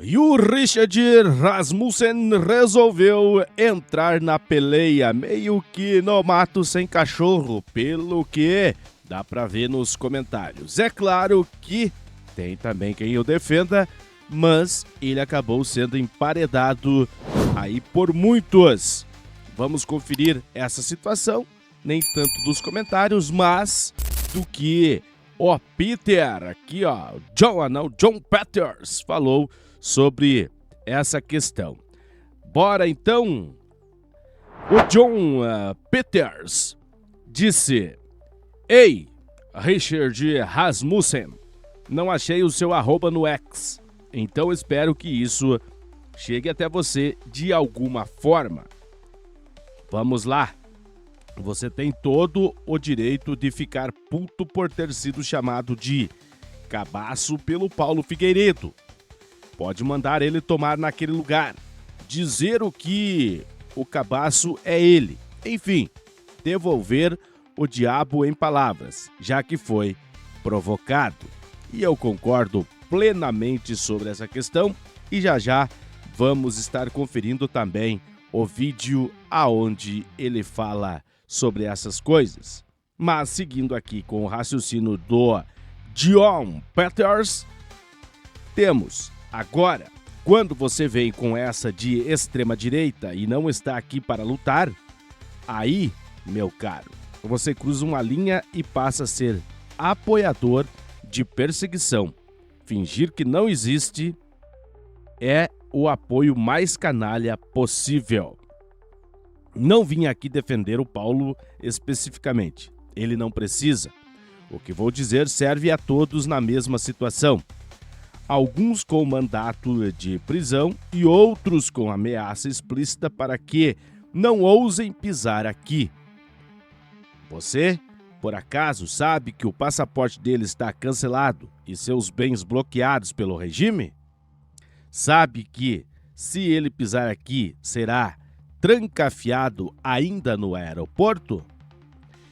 E o Richard Rasmussen resolveu entrar na peleia, meio que no mato sem cachorro, pelo que dá pra ver nos comentários. É claro que tem também quem o defenda, mas ele acabou sendo emparedado aí por muitos. Vamos conferir essa situação, nem tanto dos comentários, mas do que o Peter, aqui ó, John Peters falou sobre essa questão. Bora então. O John Peters disse: Ei, Richard Rasmussen, não achei o seu @ no X, então espero que isso chegue até você de alguma forma. Vamos lá. Você tem todo o direito de ficar puto por ter sido chamado de cabaço pelo Paulo Figueiredo. Pode mandar ele tomar naquele lugar, dizer o que o cabaço é ele. Enfim, devolver o diabo em palavras, já que foi provocado. E eu concordo plenamente sobre essa questão e já vamos estar conferindo também o vídeo aonde ele fala sobre essas coisas. Mas seguindo aqui com o raciocínio do John Peters, temos agora, quando você vem com essa de extrema-direita e não está aqui para lutar, aí, meu caro, você cruza uma linha e passa a ser apoiador de perseguição. Fingir que não existe é o apoio mais canalha possível. Não vim aqui defender o Paulo especificamente. Ele não precisa. O que vou dizer serve a todos na mesma situação. Alguns com mandato de prisão e outros com ameaça explícita para que não ousem pisar aqui. Você, por acaso, sabe que o passaporte dele está cancelado e seus bens bloqueados pelo regime? Sabe que, se ele pisar aqui, será trancafiado ainda no aeroporto?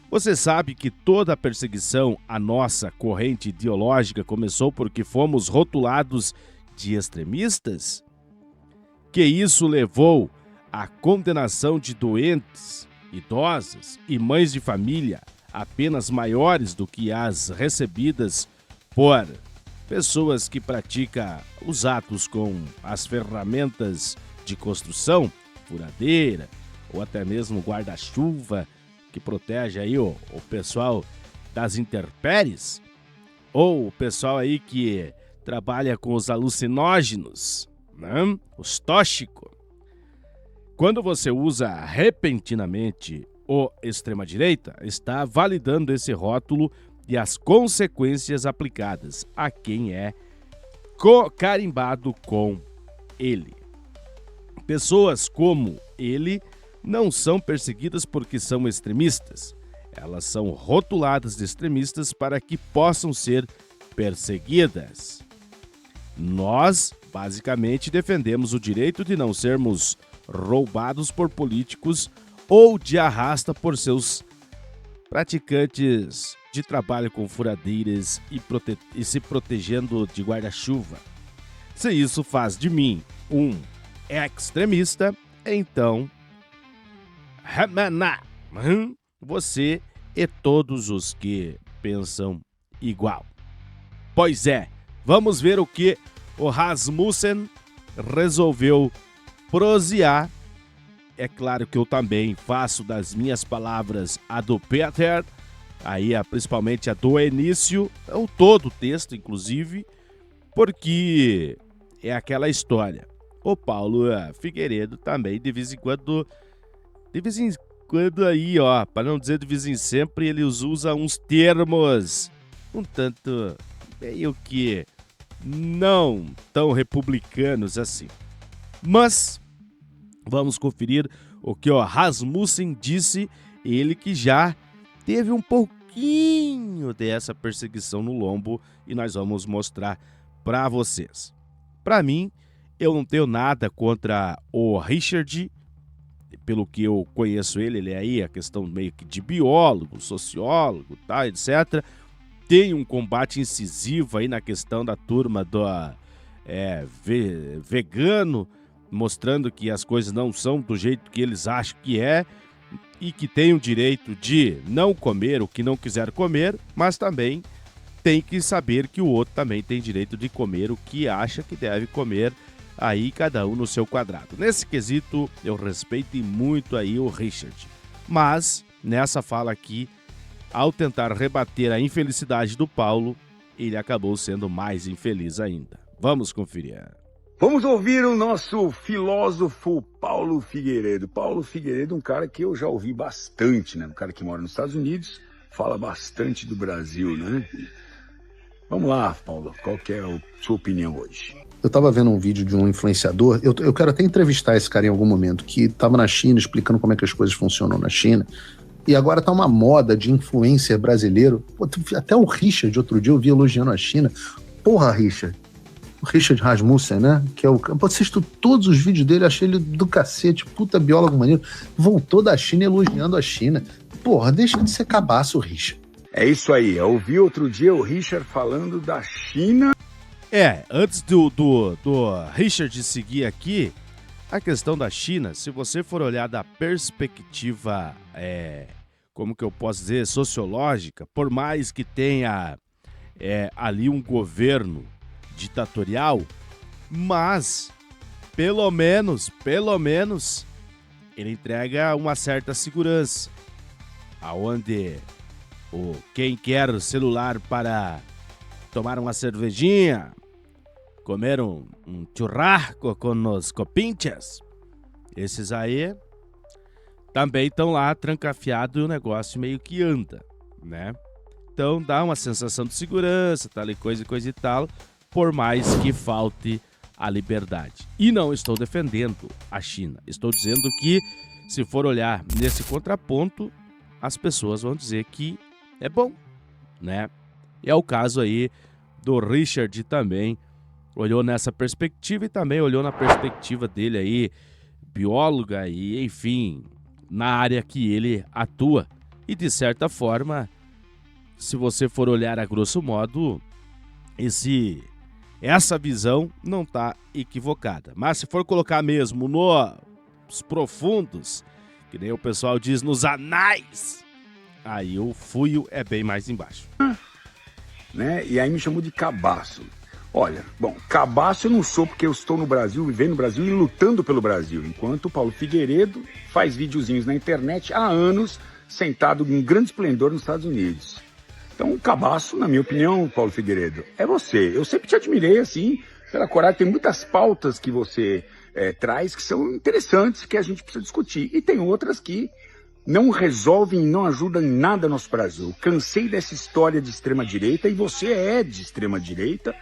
Você sabe que toda a perseguição à nossa corrente ideológica começou porque fomos rotulados de extremistas? Que isso levou à condenação de doentes, idosas e mães de família apenas maiores do que as recebidas por pessoas que praticam os atos com as ferramentas de construção, furadeira ou até mesmo guarda-chuva, que protege aí o pessoal das intempéries, ou o pessoal aí que trabalha com os alucinógenos, né? Os tóxicos. Quando você usa repentinamente o extrema-direita, está validando esse rótulo e as consequências aplicadas a quem é carimbado com ele. Pessoas como ele não são perseguidas porque são extremistas. Elas são rotuladas de extremistas para que possam ser perseguidas. Nós, basicamente, defendemos o direito de não sermos roubados por políticos ou de arrasta por seus praticantes de trabalho com furadeiras e se protegendo de guarda-chuva. Se isso faz de mim um extremista, então você e todos os que pensam igual. Pois é, vamos ver o que o Rasmussen resolveu prosear. É claro que eu também faço das minhas palavras a do Peter, aí principalmente a do início, ou todo o texto, inclusive, porque é aquela história. O Paulo Figueiredo também, de vez em quando aí, ó, para não dizer de vez em sempre, ele usa uns termos um tanto meio que não tão republicanos assim. Mas vamos conferir o que o Rasmussen disse, ele que já teve um pouquinho dessa perseguição no lombo e nós vamos mostrar para vocês. Para mim, eu não tenho nada contra o Richard, pelo que eu conheço ele é aí a questão meio que de biólogo, sociólogo, tá, etc. Tem um combate incisivo aí na questão da turma vegano, mostrando que as coisas não são do jeito que eles acham que é e que tem o direito de não comer o que não quiser comer, mas também tem que saber que o outro também tem direito de comer o que acha que deve comer, aí cada um no seu quadrado. Nesse quesito, eu respeito muito aí o Richard. Mas, nessa fala aqui, ao tentar rebater a infelicidade do Paulo, ele acabou sendo mais infeliz ainda. Vamos conferir. Vamos ouvir o nosso filósofo Paulo Figueiredo. Paulo Figueiredo, um cara que eu já ouvi bastante, né? Um cara que mora nos Estados Unidos, fala bastante do Brasil, né? Vamos lá, Paulo, qual que é a sua opinião hoje? Eu estava vendo um vídeo de um influenciador, eu quero até entrevistar esse cara em algum momento, que estava na China, explicando como é que as coisas funcionam na China, e agora tá uma moda de influencer brasileiro. Pô, até o Richard, outro dia eu vi elogiando a China. Porra, Richard. O Richard Rasmussen, né? Que é o... Eu assisto todos os vídeos dele, achei ele do cacete, puta biólogo maneiro. Voltou da China elogiando a China. Porra, deixa de ser cabaço, Richard. É isso aí, eu ouvi outro dia o Richard falando da China. Antes do Richard seguir aqui, a questão da China, se você for olhar da perspectiva, como que eu posso dizer, sociológica, por mais que tenha ali um governo ditatorial, mas pelo menos ele entrega uma certa segurança, aonde quem quer celular para tomar uma cervejinha, comer um churrasco com os copinchas, esses aí também estão lá trancafiados e o negócio meio que anda, né? Então dá uma sensação de segurança, tal e coisa e tal, por mais que falte a liberdade. E não estou defendendo a China, estou dizendo que, se for olhar nesse contraponto, as pessoas vão dizer que é bom, né? É o caso aí do Richard também, olhou nessa perspectiva e também olhou na perspectiva dele aí, bióloga e, enfim, na área que ele atua. E, de certa forma, se você for olhar a grosso modo, essa visão não está equivocada. Mas se for colocar mesmo nos profundos, que nem o pessoal diz, nos anais, aí o fuio é bem mais embaixo. Né? E aí me chamou de cabaço. Olha, bom, cabaço eu não sou porque eu estou no Brasil, vivendo no Brasil e lutando pelo Brasil, enquanto o Paulo Figueiredo faz videozinhos na internet há anos, sentado em grande esplendor nos Estados Unidos. Então, cabaço, na minha opinião, Paulo Figueiredo, é você. Eu sempre te admirei, assim, pela coragem. Tem muitas pautas que você traz que são interessantes, que a gente precisa discutir. E tem outras que não resolvem e não ajudam em nada nosso Brasil. Cansei dessa história de extrema-direita, e você é de extrema-direita,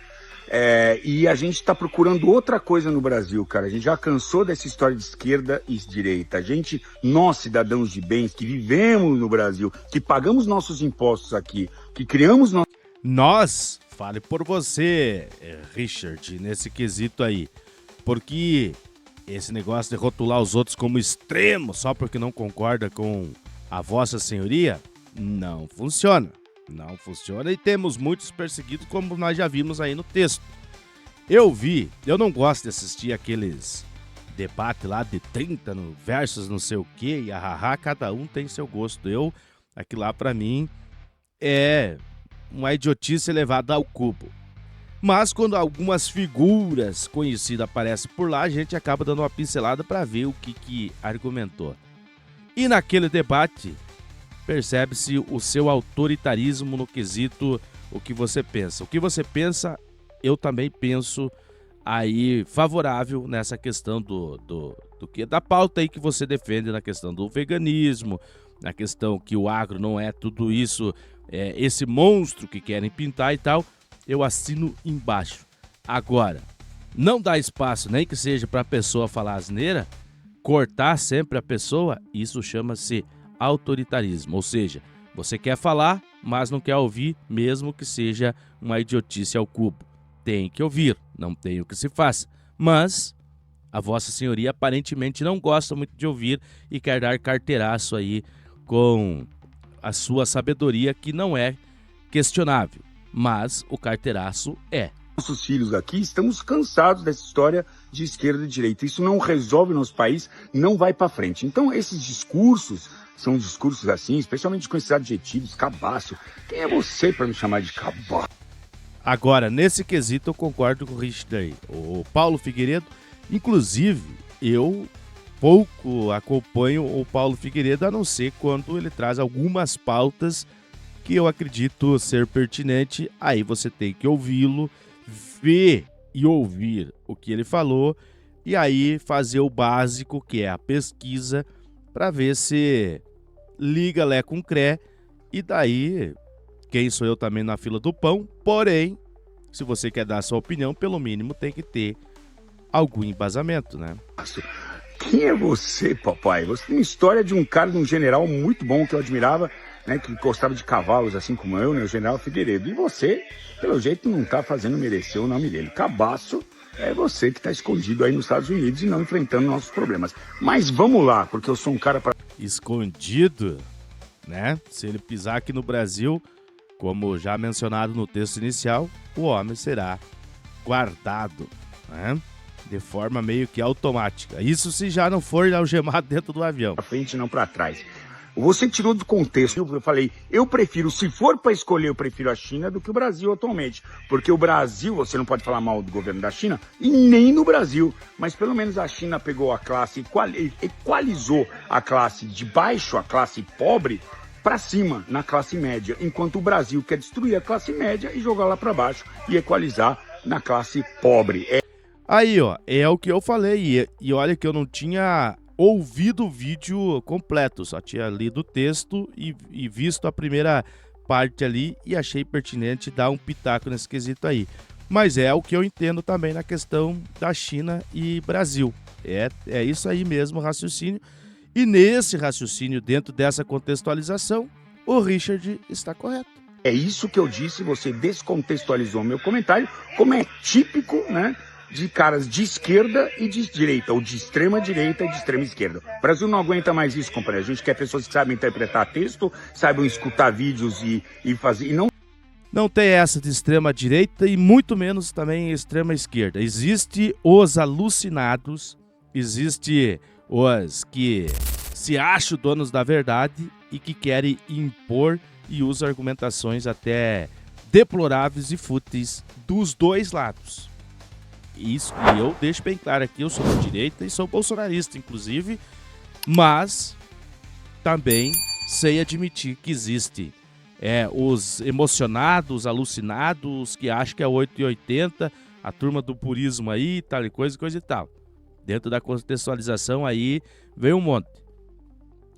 e a gente está procurando outra coisa no Brasil, cara. A gente já cansou dessa história de esquerda e direita. Nós, cidadãos de bens, que vivemos no Brasil, que pagamos nossos impostos aqui, que criamos... Nós, fale por você, Richard, nesse quesito aí, porque esse negócio de rotular os outros como extremo só porque não concorda com a Vossa Senhoria, não funciona. Não funciona e temos muitos perseguidos, como nós já vimos aí no texto. Eu não gosto de assistir aqueles debates lá de 30 versus não sei o que, e cada um tem seu gosto. Aquilo lá pra mim é uma idiotice elevada ao cubo. Mas quando algumas figuras conhecidas aparecem por lá, a gente acaba dando uma pincelada para ver o que argumentou. E naquele debate, percebe-se o seu autoritarismo no quesito o que você pensa. O que você pensa, eu também penso aí favorável nessa questão da pauta aí que você defende, na questão do veganismo, na questão que o agro não é tudo isso, esse monstro que querem pintar e tal. Eu assino embaixo. Agora, não dá espaço nem que seja para a pessoa falar asneira, cortar sempre a pessoa, isso chama-se autoritarismo. Ou seja, você quer falar, mas não quer ouvir, mesmo que seja uma idiotice ao cubo. Tem que ouvir, não tem o que se faça. Mas a Vossa Senhoria aparentemente não gosta muito de ouvir e quer dar carteiraço aí com a sua sabedoria, que não é questionável. Mas o carteiraço é. nossos filhos aqui, estamos cansados dessa história de esquerda e direita. Isso não resolve o nosso país, não vai para frente. Então, esses discursos são discursos assim, especialmente com esses adjetivos, cabaço. Quem é você para me chamar de cabaço? Agora, nesse quesito, eu concordo com o Richard aí. O Paulo Figueiredo, inclusive, eu pouco acompanho o Paulo Figueiredo, a não ser quando ele traz algumas pautas que eu acredito ser pertinente. Aí você tem que ouvi-lo, ver e ouvir o que ele falou e aí fazer o básico, que é a pesquisa, para ver se liga Lé com Cré. E daí, quem sou eu também na fila do pão, porém, se você quer dar a sua opinião, pelo mínimo tem que ter algum embasamento, né? Quem é você, papai? Você tem uma história de um cara, de um general muito bom que eu admirava, né, que gostava de cavalos, assim como eu, né, o general Figueiredo. E você, pelo jeito, não tá fazendo merecer o nome dele. Cabaço é você que tá escondido aí nos Estados Unidos e não enfrentando nossos problemas. Mas vamos lá, porque eu sou um cara para... Escondido, né? Se ele pisar aqui no Brasil, como já mencionado no texto inicial, o homem será guardado, né? De forma meio que automática. Isso se já não for algemado dentro do avião. Pra frente, não para trás. Você tirou do contexto. Eu falei, eu prefiro, se for para escolher, eu prefiro a China do que o Brasil atualmente. Porque o Brasil, você não pode falar mal do governo da China, e nem no Brasil. Mas pelo menos a China pegou a classe, equalizou a classe de baixo, a classe pobre, para cima, na classe média. Enquanto o Brasil quer destruir a classe média e jogar lá para baixo e equalizar na classe pobre. Aí, ó, é o que eu falei. E olha que eu não tinha ouvido o vídeo completo, só tinha lido o texto e visto a primeira parte ali e achei pertinente dar um pitaco nesse quesito aí. Mas é o que eu entendo também na questão da China e Brasil. É isso aí mesmo o raciocínio. E nesse raciocínio, dentro dessa contextualização, o Richard está correto. É isso que eu disse, você descontextualizou meu comentário, como é típico, né, de caras de esquerda e de direita, ou de extrema direita e de extrema esquerda. O Brasil não aguenta mais isso, companheiro. A gente quer pessoas que saibam interpretar texto, saibam escutar vídeos e fazer... E não tem essa de extrema direita e muito menos também extrema esquerda. Existe os alucinados, existe os que se acham donos da verdade e que querem impor e usam argumentações até deploráveis e fúteis dos dois lados. Isso, e eu deixo bem claro aqui, eu sou de direita e sou bolsonarista, inclusive, mas também sei admitir que existe os emocionados, alucinados, que acham que é 880, a turma do purismo aí, tal e coisa e tal. Dentro da contextualização aí vem um monte.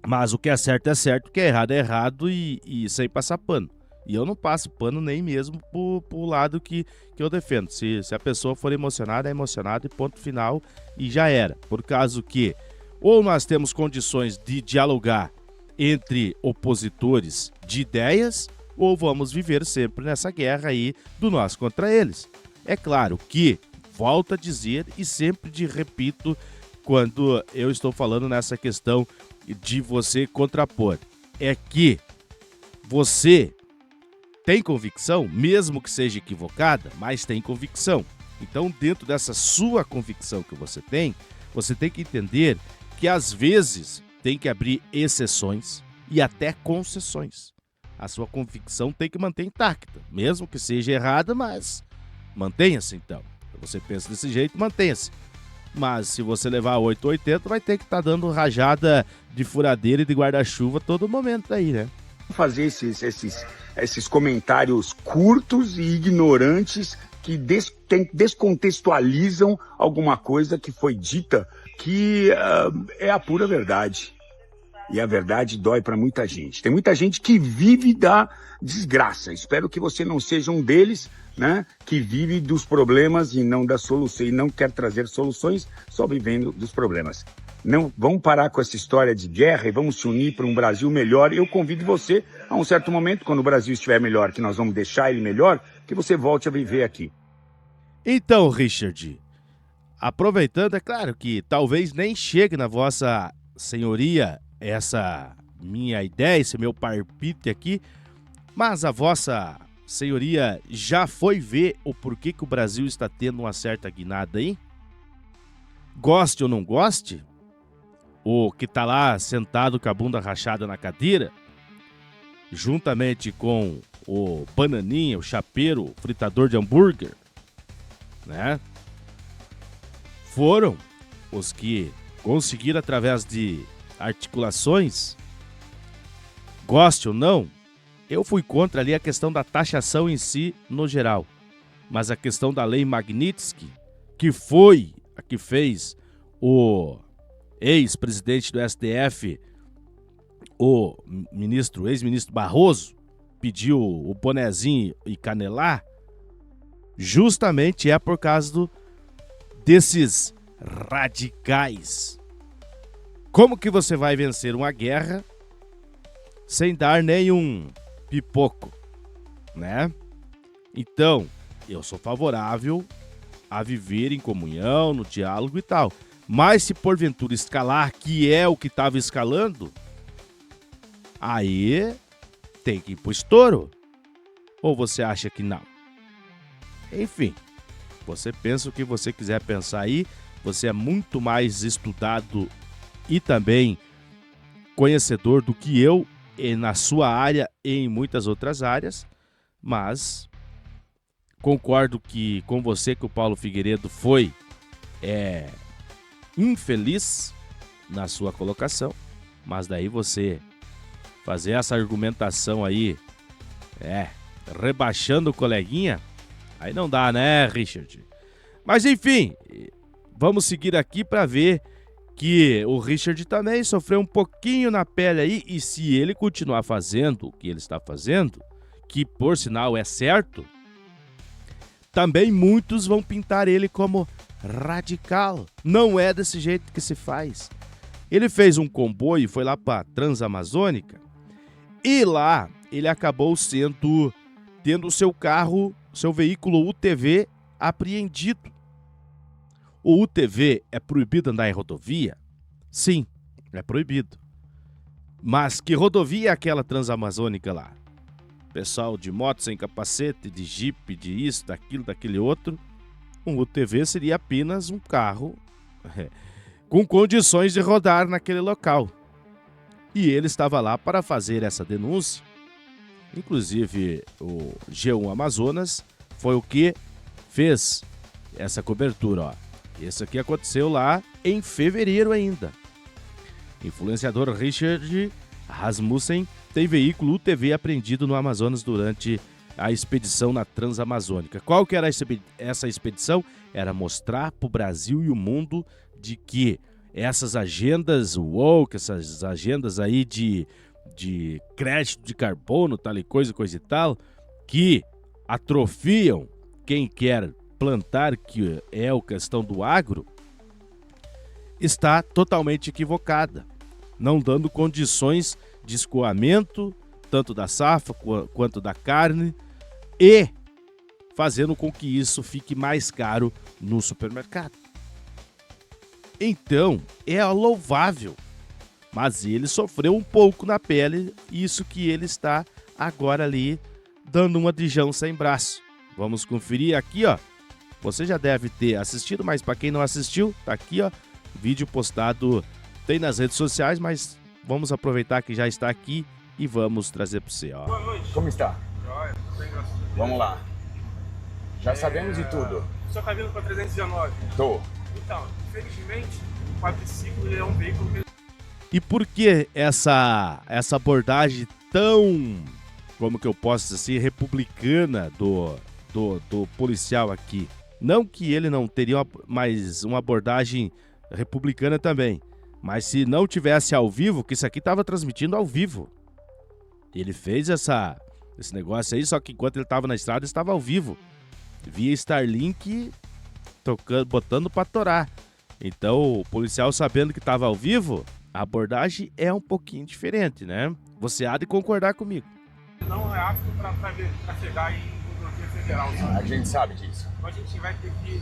Mas o que é certo, o que é errado e sem passar pano. E eu não passo pano nem mesmo pro lado que eu defendo. Se a pessoa for emocionada, é emocionada e ponto final e já era. Por causa que ou nós temos condições de dialogar entre opositores de ideias ou vamos viver sempre nessa guerra aí do nós contra eles. É claro que, volto a dizer e sempre repito quando eu estou falando nessa questão de você contrapor, é que você tem convicção, mesmo que seja equivocada, mas tem convicção. Então, dentro dessa sua convicção que você tem que entender que às vezes tem que abrir exceções e até concessões. A sua convicção tem que manter intacta, mesmo que seja errada, mas mantenha-se então. Se você pensa desse jeito, mantenha-se. Mas se você levar 880, vai ter que estar dando rajada de furadeira e de guarda-chuva todo momento aí, né? Fazer esses comentários curtos e ignorantes que descontextualizam alguma coisa que foi dita, que é a pura verdade. E a verdade dói para muita gente. Tem muita gente que vive da desgraça. Espero que você não seja um deles, né? Que vive dos problemas e não da solução, e não quer trazer soluções, só vivendo dos problemas. Não, vamos parar com essa história de guerra e vamos se unir para um Brasil melhor. Eu convido você, a um certo momento, quando o Brasil estiver melhor, que nós vamos deixar ele melhor, que você volte a viver aqui. Então, Richard, aproveitando, é claro que talvez nem chegue na vossa senhoria essa minha ideia, esse meu palpite aqui, mas a vossa senhoria já foi ver o porquê que o Brasil está tendo uma certa guinada aí? Goste ou não goste, o que tá lá sentado com a bunda rachada na cadeira, juntamente com o Bananinha, o chapeiro, o fritador de hambúrguer, né? Foram os que conseguiram, através de articulações, goste ou não, eu fui contra ali a questão da taxação em si, no geral. Mas a questão da lei Magnitsky, que foi a que fez o ex-presidente do STF, o ex-ministro Barroso, pediu o bonezinho e canelar, justamente é por causa desses radicais. Como que você vai vencer uma guerra sem dar nenhum pipoco, né? Então, eu sou favorável a viver em comunhão, no diálogo e tal. Mas se porventura escalar, que é o que estava escalando, aí tem que ir pro estouro. Ou você acha que não? Enfim, você pensa o que você quiser pensar aí. Você é muito mais estudado e também conhecedor do que eu na sua área e em muitas outras áreas. Mas concordo com você que o Paulo Figueiredo foi infeliz na sua colocação. Mas daí você fazer essa argumentação aí, rebaixando o coleguinha, aí não dá, né, Richard? Mas enfim, vamos seguir aqui para ver que o Richard também sofreu um pouquinho na pele aí, e se ele continuar fazendo o que ele está fazendo, que por sinal é certo, também muitos vão pintar ele como radical. Não é desse jeito que se faz. Ele fez um comboio e foi lá para Transamazônica, e lá ele acabou tendo o seu carro, seu veículo UTV apreendido. O UTV é proibido andar em rodovia? Sim, é proibido. Mas que rodovia é aquela Transamazônica lá? Pessoal de moto sem capacete, de jipe, de isso, daquilo, daquele outro. Um UTV seria apenas um carro com condições de rodar naquele local. E ele estava lá para fazer essa denúncia. Inclusive, o G1 Amazonas foi o que fez essa cobertura, ó. Isso aqui aconteceu lá em fevereiro ainda. Influenciador Richard Rasmussen tem veículo UTV apreendido no Amazonas durante a expedição na Transamazônica. Qual que era essa expedição? Era mostrar para o Brasil e o mundo de que essas agendas woke, essas agendas aí de crédito de carbono, tal e coisa e tal, que atrofiam quem quer plantar, que é a questão do agro, está totalmente equivocada, não dando condições de escoamento, tanto da safra quanto da carne, e fazendo com que isso fique mais caro no supermercado. Então, é louvável, mas ele sofreu um pouco na pele, isso que ele está agora ali dando uma de Jão sem braço. Vamos conferir aqui, ó. Você já deve ter assistido, mas para quem não assistiu, tá aqui, ó, vídeo postado, tem nas redes sociais, mas vamos aproveitar que já está aqui e vamos trazer para você, ó. Boa noite. Como está? Joia, bem, graças a Deus. Vamos lá. Já sabemos de tudo. O senhor está vindo para 319? Tô. Então, infelizmente, o quadriciclo é um veículo que... E por que essa abordagem tão, como que eu posso dizer assim, republicana do policial aqui? Não que ele não teria mais uma abordagem republicana também, mas se não tivesse ao vivo, que isso aqui estava transmitindo ao vivo. Ele fez esse negócio aí, só que enquanto ele estava na estrada, estava ao vivo. Via Starlink, botando para torar. Então, o policial, sabendo que estava ao vivo, a abordagem é um pouquinho diferente, né? Você há de concordar comigo. Não é apto para chegar em rodovia federal, sabe? A gente sabe disso. Então a gente vai ter que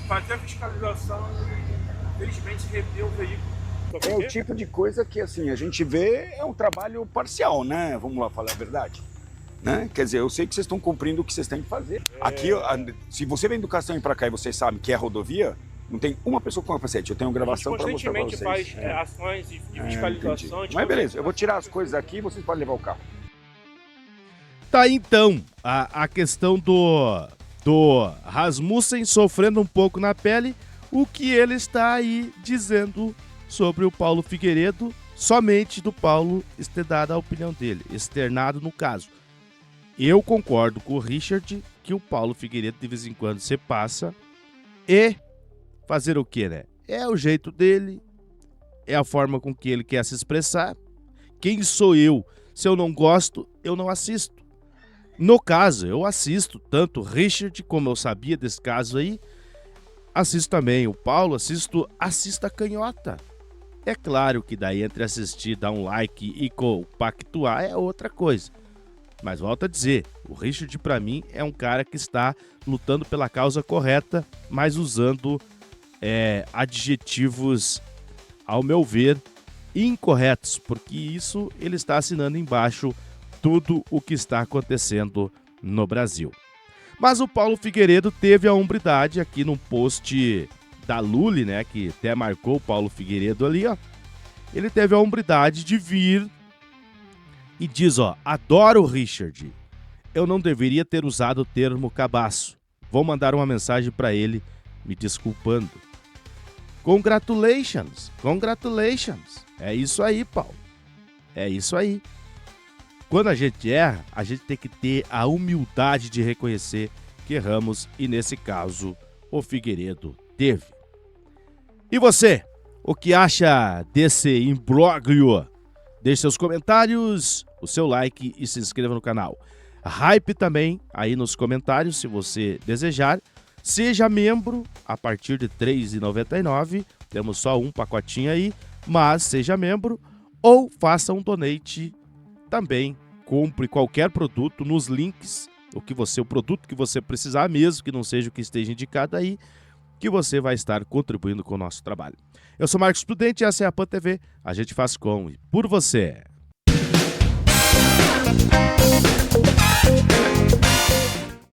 fazer a fiscalização e, infelizmente, reter o veículo. É o tipo de coisa que, assim, a gente vê, é um trabalho parcial, né? Vamos lá falar a verdade. Né? Quer dizer, eu sei que vocês estão cumprindo o que vocês têm que fazer. Aqui, se você vem do Castanho para cá e vocês sabem que é rodovia, não tem uma pessoa com capacete. Eu tenho gravação para mostrar para vocês. A gente constantemente faz ações de fiscalização. Mas beleza, eu vou tirar as coisas aqui e vocês podem levar o carro. Tá aí, então a questão do Rasmussen sofrendo um pouco na pele, o que ele está aí dizendo sobre o Paulo Figueiredo, somente do Paulo ter dado a opinião dele, externado no caso. Eu concordo com o Richard que o Paulo Figueiredo de vez em quando se passa e fazer o quê, né? É o jeito dele, é a forma com que ele quer se expressar. Quem sou eu? Se eu não gosto, eu não assisto. No caso, eu assisto tanto o Richard, como eu sabia desse caso aí, assisto também o Paulo, assisto a canhota. É claro que daí entre assistir, dar um like e compactuar é outra coisa. Mas volto a dizer, o Richard pra mim é um cara que está lutando pela causa correta, mas usando adjetivos, ao meu ver, incorretos, porque isso ele está assinando embaixo tudo o que está acontecendo no Brasil. Mas o Paulo Figueiredo teve a hombridade aqui num post da Lully, né, que até marcou o Paulo Figueiredo ali, ó. Ele teve a hombridade de vir e diz, ó, adoro o Richard. Eu não deveria ter usado o termo cabaço. Vou mandar uma mensagem para ele me desculpando. Congratulations, congratulations. É isso aí, Paulo. É isso aí. Quando a gente erra, a gente tem que ter a humildade de reconhecer que erramos e, nesse caso, o Figueiredo teve. E você, o que acha desse imbróglio? Deixe seus comentários, o seu like e se inscreva no canal. Hype também aí nos comentários, se você desejar. Seja membro a partir de R$ 3,99. Temos só um pacotinho aí, mas seja membro ou faça um donate também. Compre qualquer produto nos links, o produto que você precisar mesmo, que não seja o que esteja indicado aí, que você vai estar contribuindo com o nosso trabalho. Eu sou Marcos Prudente e essa é a PAN TV. A gente faz com e por você.